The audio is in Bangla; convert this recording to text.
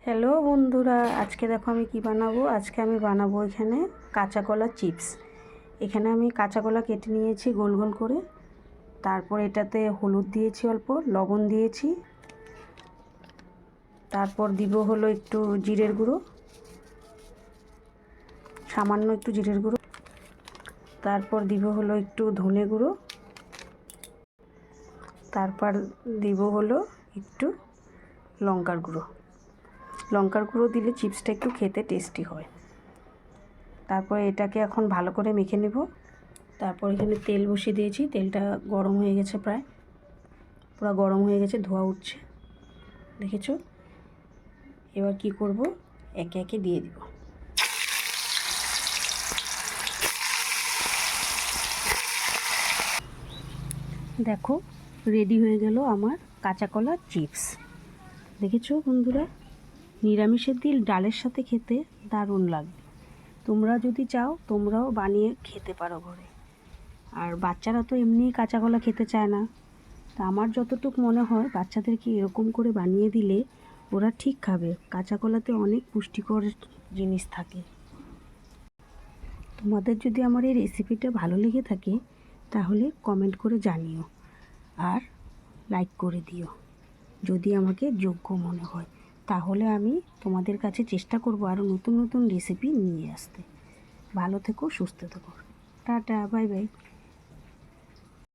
হ্যালো বন্ধুরা, আজকে দেখো আমি কি বানাবো। আজকে আমি বানাবো এখানে কাঁচা কলা চিপস। এখানে আমি কাঁচা কলা কেটে নিয়েছি গোল গোল করে। তারপর এটাতে হলুদ দিয়েছি, অল্প লবণ দিয়েছি। তারপর দিব হলো একটু জিরের গুঁড়ো, সামান্য একটু জিরের গুঁড়ো। তারপর দিব হলো একটু ধনে গুঁড়ো। তারপর দিব হলো একটু লঙ্কার গুঁড়ো। লঙ্কার গুঁড়ো দিলে চিপসটা একটু খেতে টেস্টি হয়। তারপর এটাকে এখন ভালো করে মেখে নেব। তারপর এখানে তেল বসিয়ে দিয়েছি, তেলটা গরম হয়ে গেছে, প্রায় পুরো গরম হয়ে গেছে, ধোঁয়া উঠছে, দেখেছো। এবার কি করব, একে একে দিয়ে দিব। দেখো রেডি হয়ে গেল আমার কাঁচা কলার চিপস। দেখেছো বন্ধুরা, নিরামিষের দিন ডালের সাথে খেতে দারুণ লাগবে। তোমরা যদি চাও তোমরাও বানিয়ে খেতে পারো ঘরে। আর বাচ্চারা তো এমনিই কাঁচা কলা খেতে চায় না। তা আমার যতটুকু মনে হয় বাচ্চাদেরকে এরকম করে বানিয়ে দিলে ওরা ঠিক খাবে। কাঁচা কলাতে অনেক পুষ্টিকর জিনিস থাকে। তোমাদের যদি আমার এই রেসিপিটা ভালো লেগে থাকে তাহলে কমেন্ট করে জানিও, আর লাইক করে দিও। যদি আমাকে যোগ্য মনে হয় তাহলে আমি তোমাদের কাছে চেষ্টা করব আরও নতুন নতুন রেসিপি নিয়ে আসতে। ভালো থেকো, সুস্থ থেকো, টাটা, বাই বাই।